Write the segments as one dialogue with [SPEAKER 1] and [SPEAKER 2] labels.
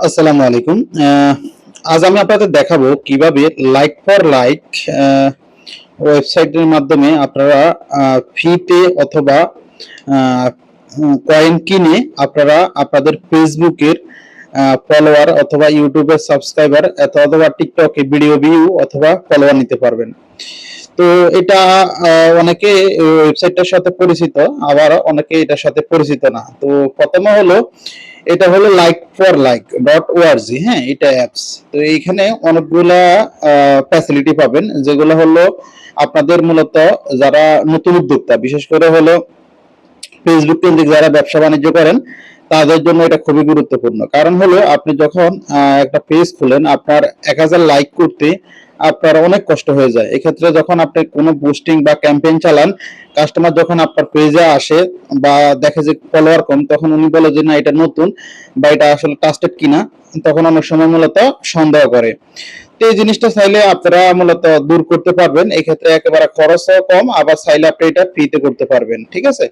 [SPEAKER 1] আসসালামু আলাইকুম। আজ আমি আপনাদের দেখাবো কিভাবে লাইক ফর লাইক ওয়েবসাইটের মাধ্যমে আপনারা ফ্রিতে অথবা কয়েন কিনে আপনারা আপনাদের ফেসবুকের ফলোয়ার অথবা ইউটিউবের সাবস্ক্রাইবার অথবা টিকটকে ভিডিও ভিউ অথবা ফলোয়ার নিতে পারবেন। তো এটা অনেকে ওয়েবসাইটটার সাথে পরিচিত, আবার অনেকে এটার সাথে পরিচিত না। তো প্রথমে হলো এটা হলো like for like dot ORG. হ্যাঁ, এটা অ্যাপস। তো এইখানে অনেকগুলা ফ্যাসিলিটি পাবেন, যেগুলো হলো আপনাদের মূলত যারা নতুন উদ্যোক্তা, বিশেষ করে হলো ফেসবুক কেন্দ্রিক যারা ব্যবসা বাণিজ্য করেন, তাদের জন্য এটা খুবই গুরুত্বপূর্ণ। কারণ হলো আপনি যখন একটা পেজ খুলেন, আপনার 1000 লাইক করতে আপনার অনেক কষ্ট হয়ে যায়। এক্ষেত্রে যখন আপনি কোনো বুস্টিং বা ক্যাম্পেইন চালান, কাস্টমার যখন আপনার পেজে আসে বা দেখে যে ফলোয়ার কম, তখন উনি বলে যে না এটা নতুন বা এটা আসলে ট্রাস্টেড কিনা, তখন অনেক সময় মূলত সন্দেহ করে। তো এই জিনিসটা চাইলে আপনারা মূলত দূর করতে পারবেন। এই ক্ষেত্রে একেবারে খরচও কম, আবার চাইলে আপনি এটা ফ্রিতে করতে পারবেন। ঠিক আছে?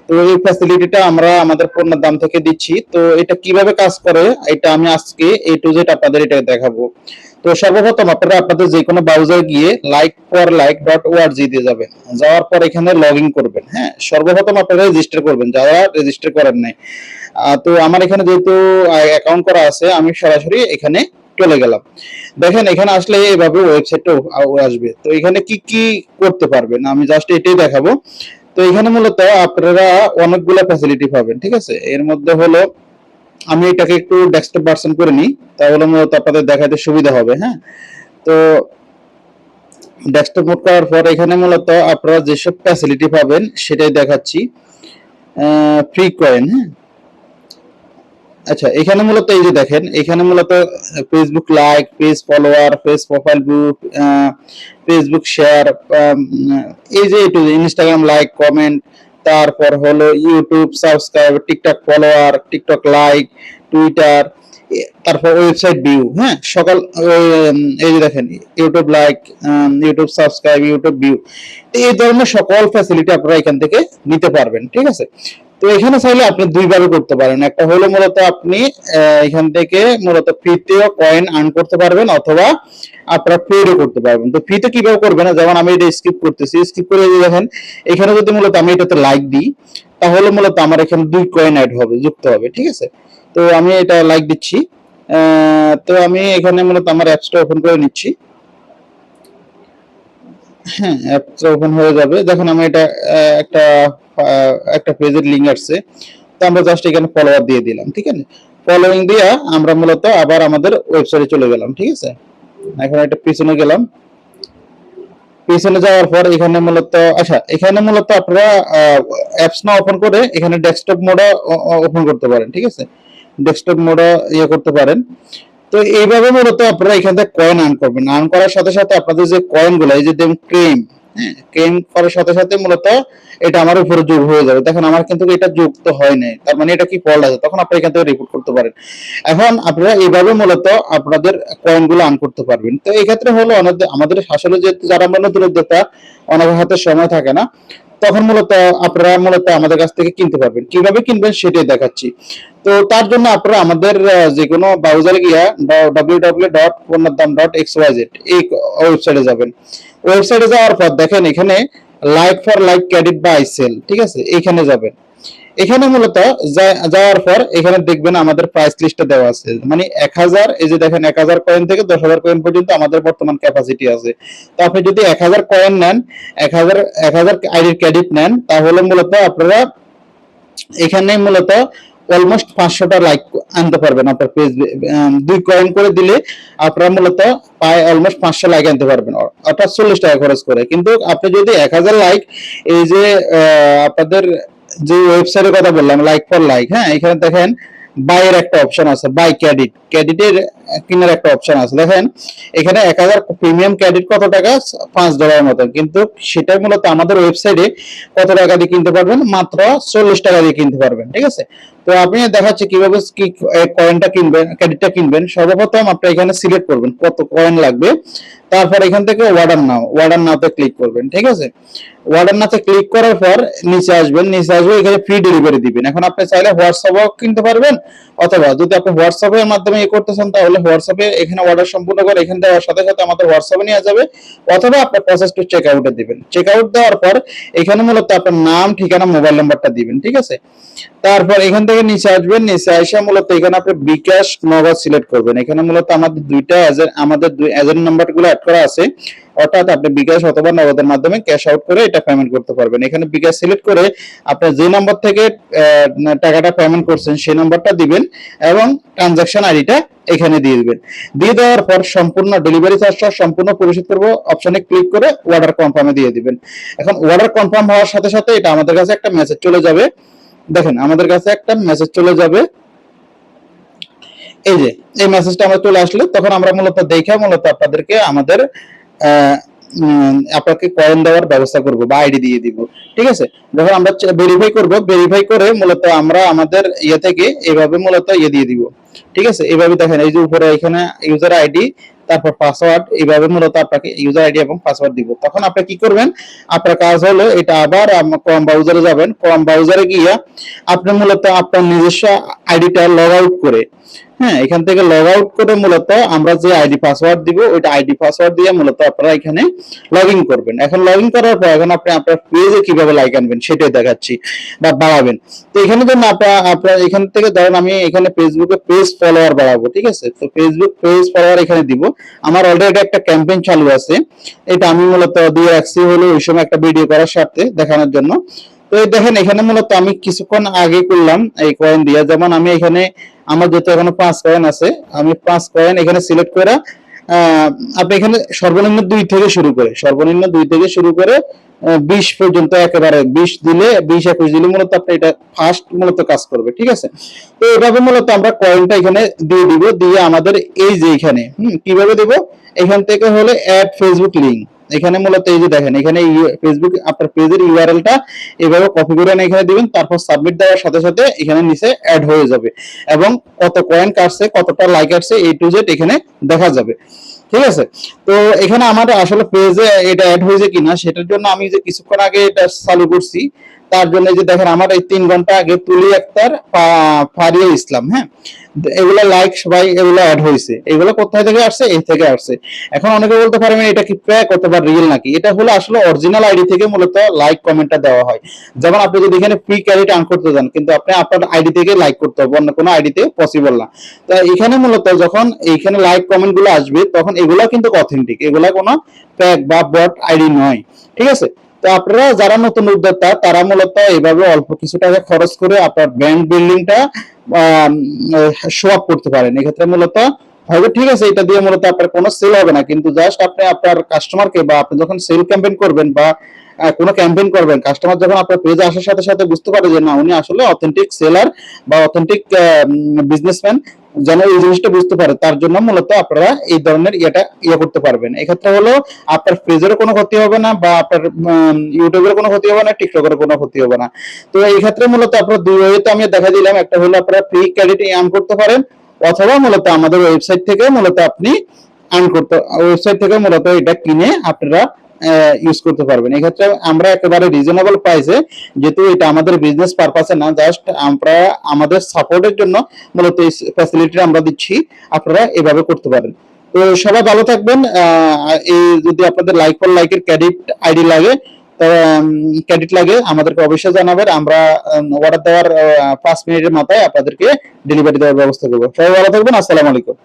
[SPEAKER 1] তো এই ফ্যাসিলিটিটা আমরা আমাদের পণ্যের দাম থেকে দিচ্ছি। তো এটা কিভাবে কাজ করে এটা আমি আজকে এ টু জেড আপনাদের এটা দেখাবো। তো সর্বপ্রথম আপনারা আপনাদের যে কোনো ব্রাউজার গিয়ে like for like dot ORG দিয়ে যাবেন। যাওয়ার পর এখানে লগ ইন করবেন। হ্যাঁ, সর্বপ্রথম আপনারা রেজিস্টার করবেন যারা রেজিস্টার করেন নাই। তো আমার এখানে যেহেতু অ্যাকাউন্ট করা আছে, আমি সরাসরি এখানে চলে গেলাম। দেখেন এখানে আসলে এভাবে ওয়েবসাইটটা আসবে। তো এখানে কি কি করতে পারবেন আমি জাস্ট এটাই দেখাবো। তো এখানে মূলত আপনারা অনেকগুলো ফ্যাসিলিটি পাবেন। ঠিক আছে? এর মধ্যে হলো আমি এটাকে একটু ডেস্কটপ ভার্সন করে নিই, তাহলে মূলত আপনাদের দেখাতে সুবিধা হবে। হ্যাঁ, তো ডেস্কটপ মোড করার পর এখানে মূলত আপনারা যেসব ফ্যাসিলিটি পাবেন সেটাই দেখাচ্ছি। Free coin. হ্যাঁ, আচ্ছা, এখানে মূলত এই যে দেখেন, এখানে মূলত Facebook like, page follower, page profile group, Facebook share, এই যে একটু ইনস্টাগ্রাম লাইক কমেন্ট, তারপর হলো YouTube subscribe, TikTok follower, TikTok like, Twitter, তারপর ওয়েবসাইট ভিউ। হ্যাঁ, সকাল এই যে দেখেন YouTube like, YouTube subscribe, YouTube view, এই ধরনের সকল ফ্যাসিলিটি আপনারা এখান থেকে নিতে পারবেন। ঠিক আছে? তো এখানে চাইলে আপনি দুইভাবে করতে পারেন। একটা হলো মূলত আপনি এখান থেকে মূলত ফ্রিতেও কয়েন আর্ন করতে পারবেন, অথবা আপনারা পেডও করতে পারবেন। তো ফ্রিতে কিভাবে করবেন, যেমন আমি এটা স্কিপ করতেছি, স্কিপ করে দেখেন এখানে যদি মূলত আমি এটাতে লাইক দিই, তাহলে মূলত আমার এখানে 2 কয়েন অ্যাড হবে, যুক্ত হবে। ঠিক আছে? তো আমি এটা লাইক দিচ্ছি। তো আমি এখানে মূলত আমার অ্যাপসটা ওপেন করে নিচ্ছি। হ্যাঁ, অ্যাপসটা ওপেন হয়ে যাবে। দেখুন আমি এটা একটা একটা পেজের লিংক আসছে। তো আমরা জাস্ট এখানে ফলোয়ার দিয়ে দিলাম। ঠিক আছে? ফলোইং দিয়া আমরা মূলত আবার আমাদের ওয়েবসাইটে চলে গেলাম। ঠিক আছে? এখন এটা পিছনে গেলাম। পিছনে যাওয়ার পর এখানে মূলত আচ্ছা, এখানে মূলত আপনারা অ্যাপস না ওপেন করে এখানে ডেস্কটপ মোডে ওপেন করতে পারেন। ঠিক আছে? ডেস্কটপ মোডে ইয়ে করতে পারেন। তো এইভাবে মূলত আপনারা এখান থেকে কয়েন আর্ন করবেন। আর্ন করার সাথে সাথে আপনাদের যে কয়েন গুলো, এই যে দেখুন ক্লেম, হ্যাঁ, ক্লেম করার সাথে সাথে মূলত এটা আমার উপরে যোগ হয়ে যাবে। দেখেন আমার কিন্তু এটা যুক্ত হয় নাই, তার মানে এটা কি ফল্ট আছে, তখন আপনি এখান থেকে রিপোর্ট করতে পারেন। এখন আপনারা এইভাবে মূলত আপনাদের কয়েন গুলো আর্ন করতে পারবেন। তো এই ক্ষেত্রে হলো আমাদের আসলে যে যারা আমরা নতুন উদ্যোক্তা, অনেকের হাতে সময় থাকে না, তখন মূলত আপনারা মূলত আমাদের কাছ থেকে কিনতে পারবেন। কিভাবে কিনবেন সেটাই দেখাচ্ছি। তো তার জন্য আপনারা আমাদের যে কোনো ব্রাউজারে গিয়া www.পণ্যদাম.xyz এই ওয়েবসাইটে যাবেন। ওয়েবসাইটে যাওয়ার পর দেখেন এখানে like for like credit buy sell. ঠিক আছে? এখানে যাবেন। এখানে মূলত যাওয়ার পর এখানে দেখবেন আমাদের প্রাইস লিস্টটা দেওয়া আছে, মানে 1000, এই যে দেখেন 1000 কয়েন থেকে 10000 কয়েন পর্যন্ত আমাদের বর্তমান ক্যাপাসিটি আছে। তো আপনি যদি 1000 কয়েন নেন, 1000 আইডির ক্রেডিট নেন, তাহলে মূলত আপনারা এখানে মূলত অলমোস্ট 500টা লাইক আনতে পারবেন আপনার পেজ। 2 কয়েন করে দিলে আপনারা মূলত প্রায় অলমোস্ট 500 লাইক আনতে পারবেন, অর্থাৎ 40 টাকা খরচ করে। কিন্তু আপনি যদি 1000 লাইক, এই যে আপনাদের যে ওয়েবসাইটের কথা বললাম লাইক ফর লাইক, হ্যাঁ, এখানে দেখেন বাইয়ের একটা অপশন আছে, বাই ক্রেডিট, ক্রেডিটের কিনার একটা অপশন আছে। দেখেন এখানে 1000 প্রিমিয়াম ক্রেডিট কত টাকা, $5 মতো, কিন্তু সেটা মূলত আমাদের ওয়েবসাইটে কত টাকা দিয়ে কিনতে পারবেন, মাত্র 40 টাকা দিয়ে কিনতে পারবেন। ঠিক আছে? তো আপনি দেখাচ্ছে কিভাবে কয়েনটা কিনবেন, ক্রেডিটটা কিনবেন। সর্বপ্রথম আপনি এখানে সিলেক্ট করবেন কত কয়েন লাগবে। তারপর এখান থেকে অর্ডার নাওতে ক্লিক করবেন, ঠিক আছে। অর্ডার নাওতে ক্লিক করার পর নিচে আসবেন, এখানে ফ্রি ডেলিভারি দিবেন। এখন আপনি চাইলে হোয়াটসঅ্যাপেও কিনতে পারবেন, অথবা যদি আপনি হোয়াটসঅ্যাপের মাধ্যমে করতেছেন তাহলে হোয়াটসঅ্যাপে এখানে অর্ডার সম্পূর্ণ করে এখান দেওয়ার সাথে সাথে আমাদের হোয়াটসঅ্যাপে নিয়ে যাবে, অথবা আপনার প্রসেস টু চেক আউটে দিবেন। চেক আউট দেওয়ার পর এখানে মূলত আপনার নাম, ঠিকানা, মোবাইল নাম্বারটা দিবেন, ঠিক আছে। তারপর এখান থেকে নিচে আসবেন, নিচে এসে মূলত এখানে আপনি বিকাশ, নগদ সিলেক্ট করবেন। এখানে মূলত আমাদের দুই এজেন্ট নাম্বারগুলো অ্যাড করা আছে, অর্থাৎ আপনি বিকাশ অথবা নগদের মাধ্যমে ক্যাশ আউট করে এটা পেমেন্ট করতে পারবেন। এখানে বিকাশ সিলেক্ট করে আপনি যে নাম্বার থেকে টাকাটা পেমেন্ট করছেন সেই নাম্বারটা দিবেন এবং ট্রানজাকশন আইডিটা এখানে দিয়ে দিবেন। দিয়ে দেওয়ার পর সম্পূর্ণ ডেলিভারি চার্জটা সম্পূর্ণ পরিশোধ করব অপশনে ক্লিক করে অর্ডার কনফার্মে দিয়ে দিবেন। এখন অর্ডার কনফার্ম হওয়ার সাথে সাথে এটা আমাদের কাছে একটা মেসেজ চলে যাবে। দেখেন আমাদের কাছে একটা মেসেজ চলে যাবে, এই যে এই মেসেজটা আমরা চলে আসলে তখন আমরা মূলত আপনাদেরকে আমাদের আপনাকে কয়েন দেওয়ার ব্যবস্থা করব বা আইডি দিয়ে দিব, ঠিক আছে। যখন আমরা ভেরিফাই করে মূলত আমরা আমাদের ইয়ে থেকে এইভাবে মূলত ইয়ে দিয়ে দিব, ঠিক আছে। এইভাবে দেখেন এই যে উপরে এখানে ইউজার আইডি, তারপর পাসওয়ার্ড, এইভাবে মূলত আপনাকে ইউজার আইডি এবং পাসওয়ার্ড দিব। তখন আপনি কি করবেন, আপনার কাজ হলো এটা আবার ক্রোম ব্রাউজারে যাবেন। ক্রোম ব্রাউজারে গিয়ে আপনি মূলত আপনার নিজস্ব আইডিটা লগ আউট করে, হ্যাঁ, এখান থেকে লগ আউট করে মূলত আমরা যে আইডি পাসওয়ার্ড দিব ওইটা আইডি পাসওয়ার্ড দিয়ে মূলত আপনারা এখানে লগ ইন করবেন। এখন লগ ইন করার পর এখন আপনি আপনার পেজে কিভাবে লাইক আনবেন সেটাই দেখাচ্ছি বা বাড়াবেন। তো এখানে জন্য আপনার এখান থেকে ধরেন আমি এখানে ফেসবুকে পেজ ফলোয়ার বাড়াবো, ঠিক আছে। তো ফেসবুক পেজ ফলোয়ার এখানে দিব। আমার অলরেডি একটা ক্যাম্পেইন চালু আছে, এটা আমি মূলত দিয়ে রাখছি হলো ওই সময় একটা ভিডিও করার স্বার্থে দেখানোর জন্য। তো এই দেখেন এখানে মূলত আমি কিছুক্ষণ আগে করলাম এই কয়েন দিয়ে, যেমন আমি এখানে আমার যেহেতু এখনো 5 কয়েন আছে, আমি 5 কয়েন এখানে সিলেক্ট করে আপনি এখানে সর্বনিম্ন 2 থেকে শুরু করে 20 পর্যন্ত, একেবারে 20 দিলে 20-21 দিলে মূলত আপনি এটা ফার্স্ট মূলত কাজ করবে, ঠিক আছে। তো এভাবে মূলত আমরা কয়েনটা এখানে দিয়ে দিব, দিয়ে আমাদের এই যে এখানে কিভাবে দেব, এখান থেকে হলে অ্যাড ফেসবুক লিংক, এখানে মূলত এই যে দেখেন এখানে ফেসবুক আপনার পেজের ইউআরএলটা এভাবে কপি করে এখানে দিবেন, তারপর সাবমিট দেওয়ার সাথে সাথে এখানে নিচে অ্যাড হয়ে যাবে এবং কত কয়েন কাটছে, কতটা লাইক আসছে, A to Z এখানে দেখা যাবে, ঠিক আছে। তো এখানে আমার আসলে পেজে এটা অ্যাড হয়েছে কিনা সেটার জন্য আমি যে কিছুক্ষণ আগে এটা চালু করছি, তার জন্য যে দেখেন আমার এই 3 ঘন্টা আগে তুলি আক্তার, ফারিয়া ইসলাম, হ্যাঁ, এগুলো লাইক সবাই এগুলো অ্যাড হয়েছে। এগুলো কোথায় থেকে আসছে, এই থেকে আসছে। এখন অনেকে বলতে পারবেন এটা কি ফেক অথবা রিয়েল নাকি, এটা হলো আসলে অরিজিনাল আইডি থেকে মূলত লাইক কমেন্টটা দেওয়া হয়। যেমন আপনি যদি এখানে ফ্রি ক্যারিট আর্ন করতে যান, কিন্তু আপনি আপনার আইডি থেকে লাইক করতে হবে, অন্য কোনো আইডিতে পসিবল না। তো এখানে মূলত যখন এইখানে লাইক কমেন্ট গুলো আসবে তখন এগুলা কিন্তু অথেন্টিক, এগুলা কোনো ফেক বা বট আইডি নয়, ঠিক আছে। তো আপনারা যারা নতুন উদ্যোক্তা তারা মূলত এইভাবে অল্প কিছু টাকা খরচ করে আপনার ব্র্যান্ড বিল্ডিংটা শো আপ করতে পারেন। এক্ষেত্রে মূলত হবে, ঠিক আছে, এটা দিয়ে মূলত আপনার কোনো সেল হবে না, কিন্তু জাস্ট আপনি আপনার কাস্টমারকে বা আপনি যখন সেল ক্যাম্পেইন করবেন বা কোনো ক্যাম্পেইন করবেন, কাস্টমার যখন আপনার পেজে আসার সাথে সাথে বুঝতে পারে যে না উনি আসলে অথেন্টিক সেলার বা অথেন্টিক বিজনেসম্যান, যেন এই জিনিসটা বুঝতে পারে, তার জন্য মূলত আপনারা এই ধরনের ইয়ে করতে পারবেন। এক্ষেত্রে হলো আপনার পেজেরও কোনো ক্ষতি হবে না বা আপনার ইউটিউবের কোনো ক্ষতি হবে না, টিকটকের কোনো ক্ষতি হবে না। তো এই ক্ষেত্রে মূলত আপনার দুই ওয়েতে আমি দেখা দিলাম, একটা হলো আপনারা ফ্রি ক্রেডিট আর্ন করতে পারেন, অথবা মূলত আমাদের ওয়েবসাইট থেকে মূলত আপনি ওয়েবসাইট থেকে মূলত এটা কিনে আপনারা ইউজ করতে পারবেন। এক্ষেত্রে আমরা একেবারে রিজনেবল প্রাইসে, যেহেতু এটা আমাদের বিজনেস পারপাসে না, জাস্ট আমরা আমাদের সাপোর্টের জন্য মূলত এই ফ্যাসিলিটি আমরা দিচ্ছি, আপনারা এভাবে করতে পারেন। তো সবাই ভালো থাকবেন। এই যদি আপনাদের লাইক ফর লাইকের ক্রেডিট লাগে আমাদেরকে অবশ্যই জানাবেন, আমরা অর্ডার দেওয়ার 5 মিনিটের মাথায় আপনাদেরকে ডেলিভারি দেওয়ার ব্যবস্থা করবো। সবাই ভালো থাকবেন, আসসালামু আলাইকুম।